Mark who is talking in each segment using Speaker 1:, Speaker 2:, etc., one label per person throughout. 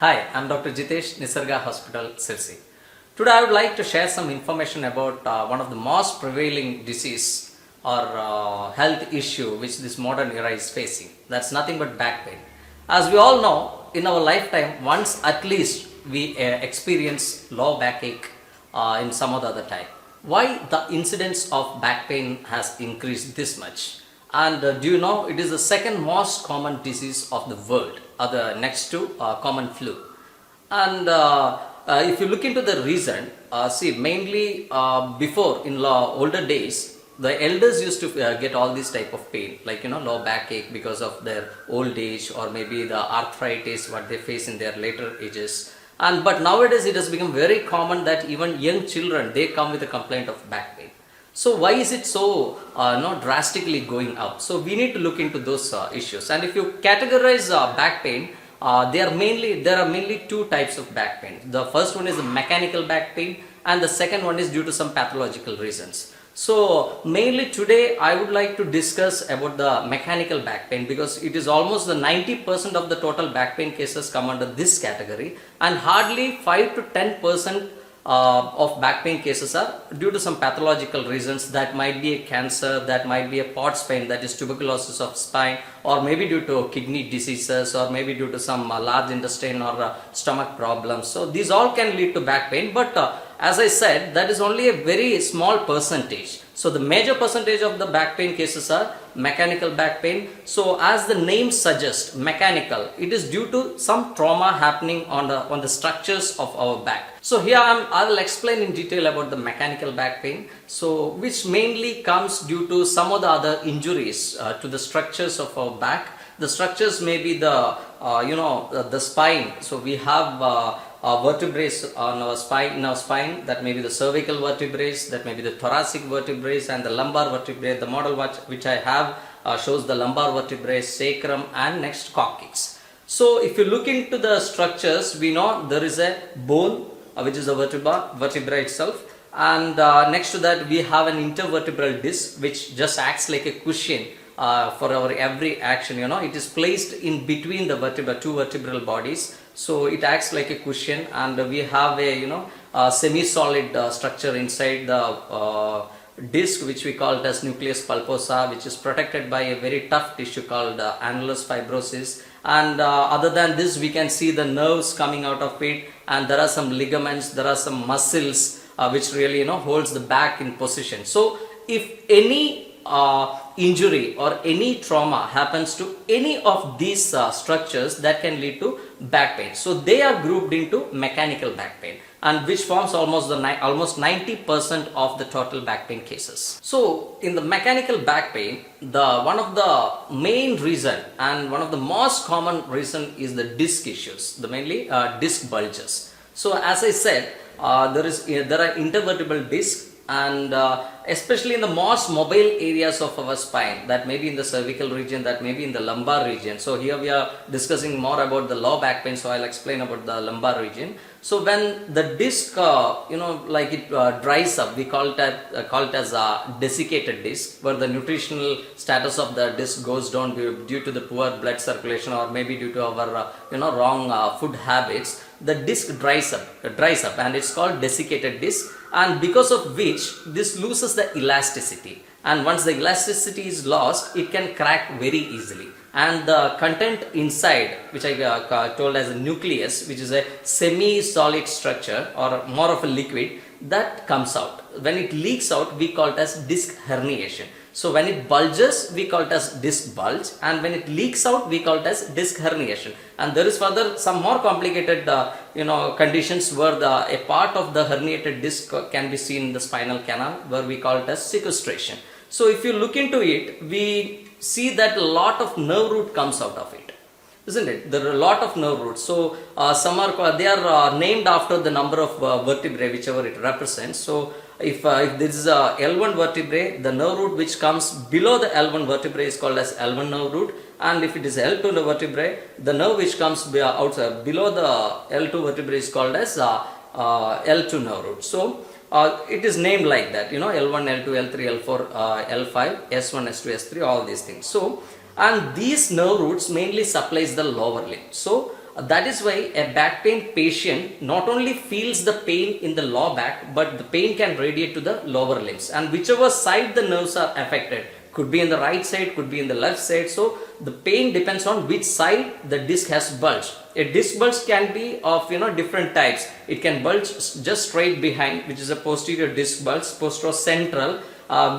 Speaker 1: Hi, I'm Dr. Jitesh, Nisarga Hospital, Sirsi. Today I would like to share some information about one of the most prevailing disease or health issue which this modern era is facing. That's nothing but back pain. As we all know, in our lifetime, once at least we experience low backache in some other time. Why the incidence of back pain has increased this much? And do you know it is the second most common disease of the world, other next to common flu. And if you look into the reason, see mainly before in older days, the elders used to get all this type of pain, like low backache because of their old age, or maybe the arthritis what they face in their later ages. And but nowadays it has become very common that even young children, they come with a complaint of back pain. So why is it so not drastically going up? So we need to look into those issues. And if you categorize back pain, there are mainly two types of back pain. The first one is the mechanical back pain, and the second one is due to some pathological reasons. So mainly today I would like to discuss about the mechanical back pain, because it is almost the 90% of the total back pain cases come under this category, and hardly 5 to 10% of back pain cases are due to some pathological reasons. That might be a cancer, that might be a POTS pain, that is tuberculosis of spine, or maybe due to kidney diseases, or maybe due to some large intestine or stomach problems. So these all can lead to back pain, but as I said, that is only a very small percentage. So the major percentage of the back pain cases are mechanical back pain. So as the name suggests, mechanical, it is due to some trauma happening on the structures of our back. So here I will explain in detail about the mechanical back pain, so which mainly comes due to some of the other injuries to the structures of our back. The structures may be the spine. So we have vertebrae on our spine, that may be the cervical vertebrae, that may be the thoracic vertebrae, and the lumbar vertebrae. The model which I have shows the lumbar vertebrae, sacrum, and next coccyx. So if you look into the structures, we know there is a bone which is the vertebra itself, and next to that we have an intervertebral disc which just acts like a cushion for our every action. It is placed in between the two vertebral bodies, so it acts like a cushion, and we have a semi-solid structure inside the disc, which we call it as nucleus pulposa, which is protected by a very tough tissue called annulus fibrosis. And other than this, we can see the nerves coming out of it, and there are some ligaments, there are some muscles which really holds the back in position. So if any injury or any trauma happens to any of these structures, that can lead to back pain. So they are grouped into mechanical back pain, and which forms almost 90% of the total back pain cases. So in the mechanical back pain, one of the main reason and one of the most common reason is the disc issues, mainly disc bulges. So as I said, there are intervertebral discs, and especially in the most mobile areas of our spine, that may be in the cervical region, that may be in the lumbar region. So here we are discussing more about the low back pain, so I'll explain about the lumbar region. So when the disc dries up, we call it as a desiccated disc, where the nutritional status of the disc goes down due to the poor blood circulation, or maybe due to our wrong food habits. The disc dries up, and it's called desiccated disc, and because of which this loses the elasticity, and once the elasticity is lost, it can crack very easily, and the content inside, which I told as a nucleus, which is a semi-solid structure or more of a liquid, that comes out. When it leaks out, we call it as disc herniation. So when it bulges, we call it as disc bulge, and when it leaks out, we call it as disc herniation. And there is further some more complicated conditions where a part of the herniated disc can be seen in the spinal canal, where we call it as sequestration. So if you look into it, we see that a lot of nerve root comes out of it, isn't it? There are a lot of nerve roots. So they are named after the number of vertebrae whichever it represents. So if this is a L1 vertebrae, the nerve root which comes below the L1 vertebrae is called as L1 nerve root, and if it is L2 vertebrae, the nerve which comes outside below the L2 vertebrae is called as L2 nerve root. So it is named like that, L1, L2, L3, L4, L5, S1, S2, S3, all these things. So, and these nerve roots mainly supplies the lower limb. So that is why a back pain patient not only feels the pain in the lower back, but the pain can radiate to the lower limbs, and whichever side the nerves are affected, could be in the right side, could be in the left side. So the pain depends on which side the disc has bulged. A disc bulge can be of different types. It can bulge just straight behind, which is a posterior disc bulge, posterocentral,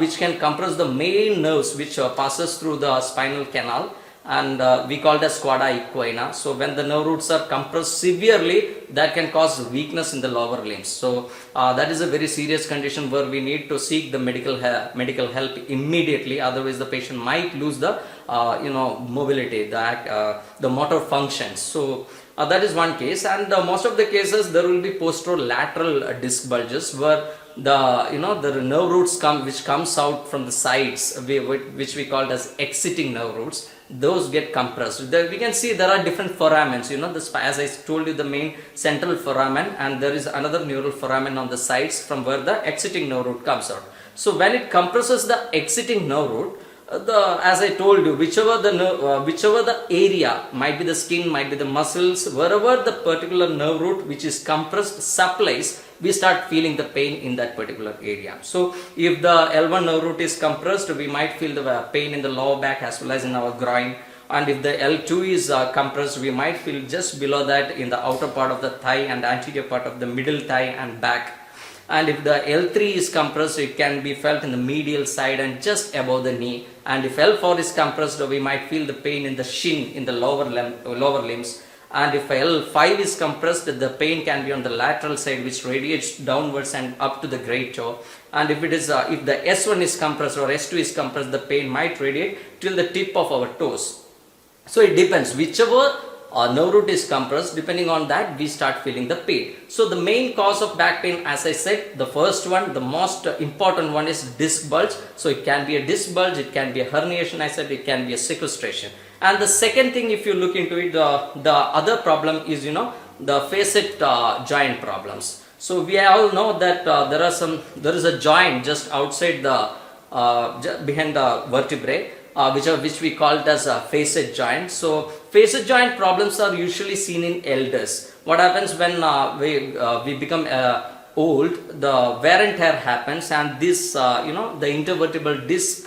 Speaker 1: which can compress the main nerves which passes through the spinal canal, and we call it as quada equina. So when the nerve roots are compressed severely, that can cause weakness in the lower limbs. So that is a very serious condition where we need to seek the medical help immediately. Otherwise the patient might lose the mobility, the motor functions. So that is one case, and most of the cases there will be posterolateral disc bulges where the nerve roots which comes out from the sides, which we call as exiting nerve roots. Those get compressed. We can see there are different foramens. As I told you, the main central foramen, and there is another neural foramen on the sides from where the exiting nerve root comes out. So when it compresses the exiting nerve root, as I told you, whichever the area, might be the skin, might be the muscles, wherever the particular nerve root which is compressed supplies, we start feeling the pain in that particular area. So if the L1 nerve root is compressed, we might feel the pain in the lower back as well as in our groin. And if the L2 is compressed, we might feel just below that in the outer part of the thigh and anterior part of the middle thigh and back. And if the L3 is compressed, it can be felt in the medial side and just above the knee. And if L4 is compressed, we might feel the pain in the shin in the lower limbs. And if L5 is compressed, the pain can be on the lateral side, which radiates downwards and up to the great toe. And if the S1 is compressed or S2 is compressed, the pain might radiate till the tip of our toes. So it depends. Whichever nerve root is compressed, depending on that we start feeling the pain. So the main cause of back pain, as I said, the first one, the most important one, is disc bulge. So it can be a disc bulge, it can be a herniation, I said, it can be a sequestration. And the second thing, if you look into it, the other problem is the facet joint problems. So we all know that there is a joint just outside behind the vertebrae, which we call it as a facet joint. So facet joint problems are usually seen in elders. What happens when we become old? The wear and tear happens, and this the intervertebral disc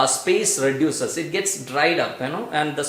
Speaker 1: space reduces. It gets dried up, and when the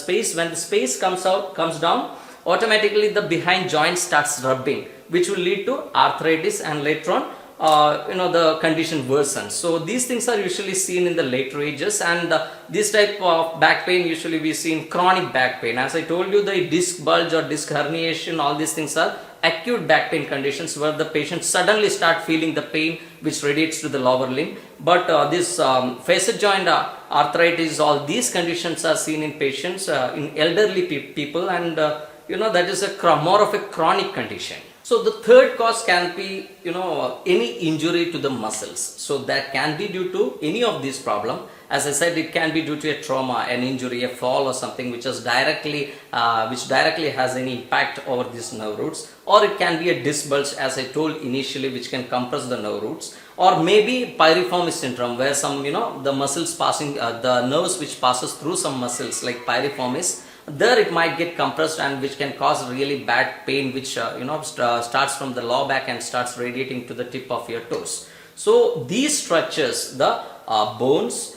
Speaker 1: space comes down, automatically the behind joint starts rubbing, which will lead to arthritis, and later on the condition worsens. So these things are usually seen in the later ages, and this type of back pain usually we see in chronic back pain. As I told you, the disc bulge or disc herniation, all these things are acute back pain conditions where the patient suddenly start feeling the pain which radiates to the lower limb. But this facet joint arthritis, all these conditions are seen in patients, in elderly people, and that is more of a chronic condition. So the third cause can be any injury to the muscles. So that can be due to any of these problems. As I said, it can be due to a trauma, an injury, a fall or something which directly has any impact over these nerve roots, or it can be a disc bulge, as I told initially, which can compress the nerve roots, or maybe piriformis syndrome, where some the muscles passing the nerves which passes through some muscles like piriformis, there it might get compressed, and which can cause really bad pain, which starts from the lower back and starts radiating to the tip of your toes. So these structures, the bones,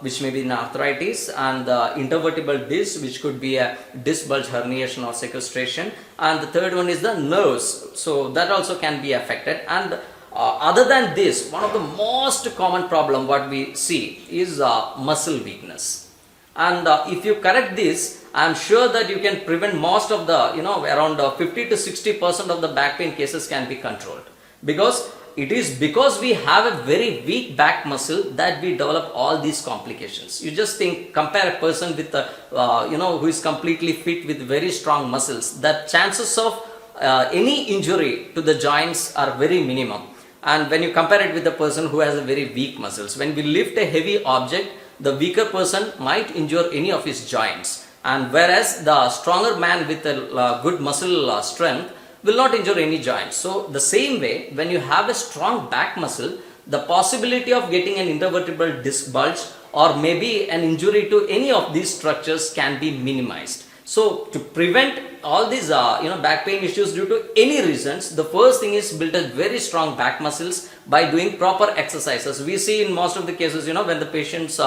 Speaker 1: which may be in arthritis, and the intervertebral disc, which could be a disc bulge, herniation or sequestration, and the third one is the nerves, so that also can be affected. And other than this, one of the most common problem what we see is muscle weakness. And if you correct this, I am sure that you can prevent most of the around 50 to 60% of the back pain cases can be controlled, because it is because we have a very weak back muscle that we develop all these complications. You just compare a person with who is completely fit with very strong muscles. The chances of any injury to the joints are very minimum. And when you compare it with the person who has a very weak muscles, when we lift a heavy object, the weaker person might injure any of his joints, and whereas the stronger man with a good muscle strength will not injure any joints. So the same way, when you have a strong back muscle, the possibility of getting an intervertebral disc bulge or maybe an injury to any of these structures can be minimized. So to prevent all these back pain issues due to any reasons, the first thing is build a very strong back muscles by doing proper exercises. We see in most of the cases, when the patients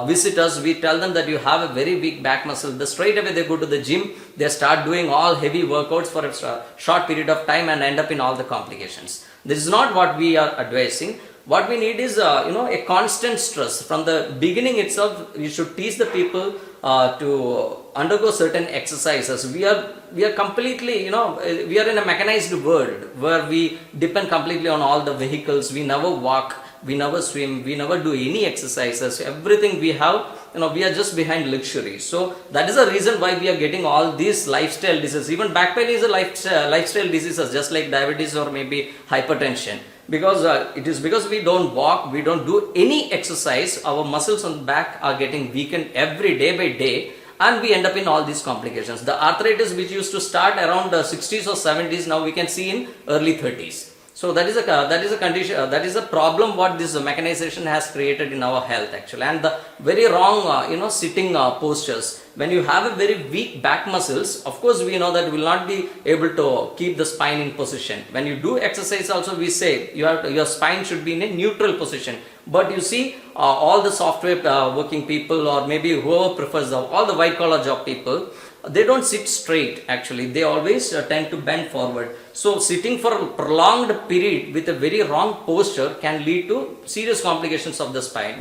Speaker 1: visit us, we tell them that you have a very weak back muscle. The straight away they go to the gym, they start doing all heavy workouts for a short period of time and end up in all the complications. This is not what we are advising. What we need is a constant stress from the beginning itself. You should teach the people to undergo certain exercises. We are completely, we are in a mechanized world where we depend completely on all the vehicles. We never walk, we never swim, we never do any exercises. Everything we have, we are just behind luxury. So that is the reason why we are getting all these lifestyle diseases. Even back pain is a lifestyle diseases, just like diabetes or maybe hypertension. Because it is because we don't walk, we don't do any exercise, our muscles on the back are getting weakened every day by day, and we end up in all these complications. The arthritis which used to start around the 60s or 70s, now we can see in early 30s. So that is a condition, that is a problem what this mechanization has created in our health actually, and the very wrong sitting postures. When you have a very weak back muscles, of course we know that will not be able to keep the spine in position. When you do exercise also, we say your spine should be in a neutral position. But you see all the software working people, or maybe whoever prefers all the white collar job people, they don't sit straight actually, they always tend to bend forward. So sitting for a prolonged period with a very wrong posture can lead to serious complications of the spine,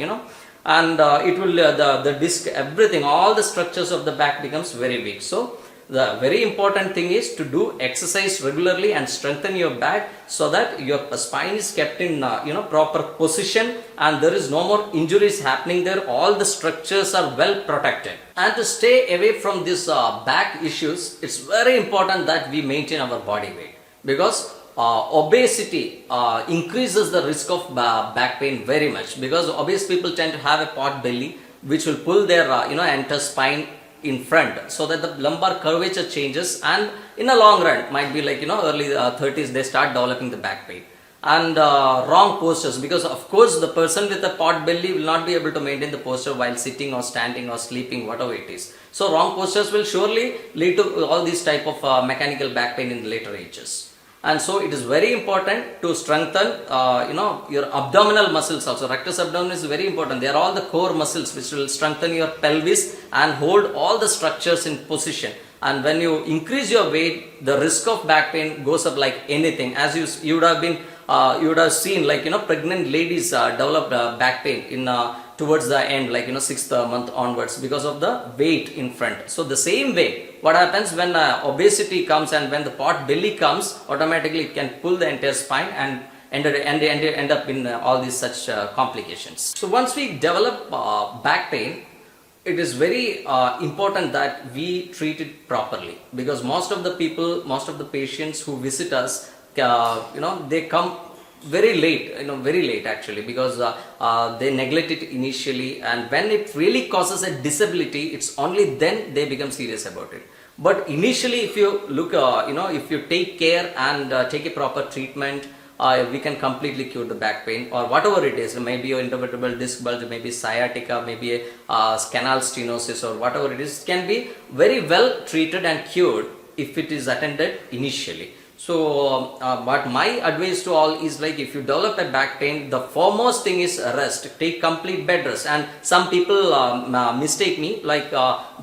Speaker 1: and it will the disc, everything, all the structures of the back becomes very weak. So the very important thing is to do exercise regularly and strengthen your back so that your spine is kept in proper position and there is no more injuries happening there. All the structures are well protected. And to stay away from these back issues, it's very important that we maintain our body weight, because obesity increases the risk of back pain very much, because obese people tend to have a pot belly which will pull their entire spine in front, so that the lumbar curvature changes, and in the long run might be like early 30s they start developing the back pain. And wrong postures, because of course the person with a pot belly will not be able to maintain the posture while sitting or standing or sleeping, whatever it is. So wrong postures will surely lead to all these type of mechanical back pain in the later ages. And so it is very important to strengthen your abdominal muscles also. Rectus abdominis is very important. They are all the core muscles which will strengthen your pelvis and hold all the structures in position. And when you increase your weight, the risk of back pain goes up like anything. As you would have seen, like pregnant ladies develop back pain in towards the end, like 6th month onwards, because of the weight in front. So the same way, what happens when obesity comes and when the pot belly comes, automatically it can pull the entire spine and end up in all these such complications. So once we develop back pain, it is very important that we treat it properly, because most of the patients who visit us, they come very late actually, because they neglect it initially, and when it really causes a disability, it's only then they become serious about it. But initially, if you look, if you take care and take a proper treatment, we can completely cure the back pain or whatever it is. Maybe your intervertebral disc bulge, maybe sciatica, maybe a canal stenosis, or whatever it is, can be very well treated and cured if it is attended initially. So but my advice to all is, like, if you develop a back pain, the foremost thing is rest. Take complete bed rest. And some people mistake me, like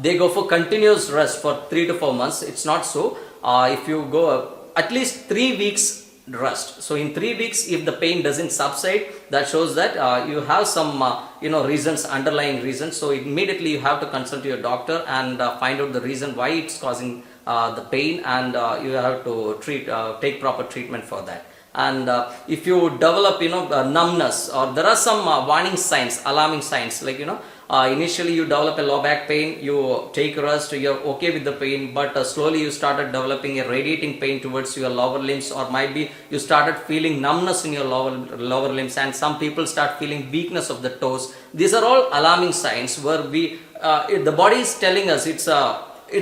Speaker 1: they go for continuous rest for 3 to 4 months. It's not so. If you go at least 3 weeks rest. So in 3 weeks, if the pain doesn't subside, that shows that you have some reasons, underlying reasons. So immediately you have to consult your doctor and find out the reason why it's causing the pain, and you have to take proper treatment for that. And if you develop numbness, or there are some warning signs, alarming signs, like initially you develop a low back pain, you take rest, you're okay with the pain, but slowly you started developing a radiating pain towards your lower limbs, or might be you started feeling numbness in your lower limbs, and some people start feeling weakness of the toes. These are all alarming signs where the body is telling us it's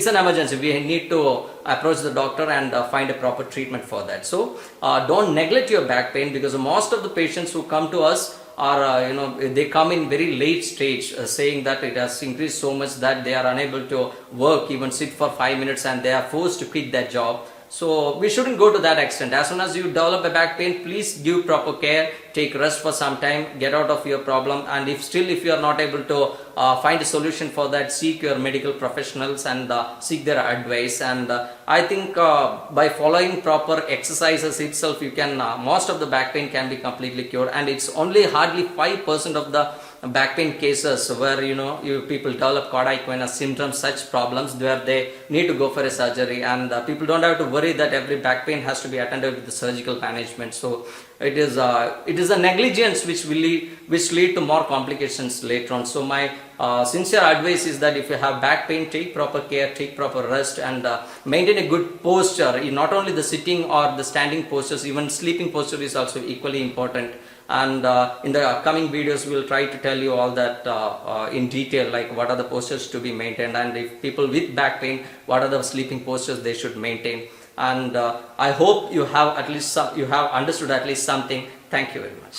Speaker 1: an emergency. We need to approach the doctor and find a proper treatment for that. So don't neglect your back pain, because most of the patients who come to us, or they come in very late stage, saying that it has increased so much that they are unable to work, even sit for 5 minutes, and they are forced to quit their job. So we shouldn't go to that extent. As soon as you develop a back pain, please give proper care, take rest for some time, get out of your problem, and if you are not able to find a solution for that, seek your medical professionals and seek their advice. And I think by following proper exercises itself, you can most of the back pain can be completely cured. And it's only hardly 5% of the back pain cases where people develop cardiac venous syndromes, such problems where they need to go for a surgery, and people don't have to worry that every back pain has to be attended with the surgical management. So it is a negligence which lead to more complications later on. So my sincere advice is that if you have back pain, take proper care, take proper rest, and maintain a good posture. Not only the sitting or the standing postures, even sleeping posture is also equally important. And in the upcoming videos, we will try to tell you all that in detail, like what are the postures to be maintained, and if people with back pain, what are the sleeping postures they should maintain. And I hope you have understood at least something. Thank you very much.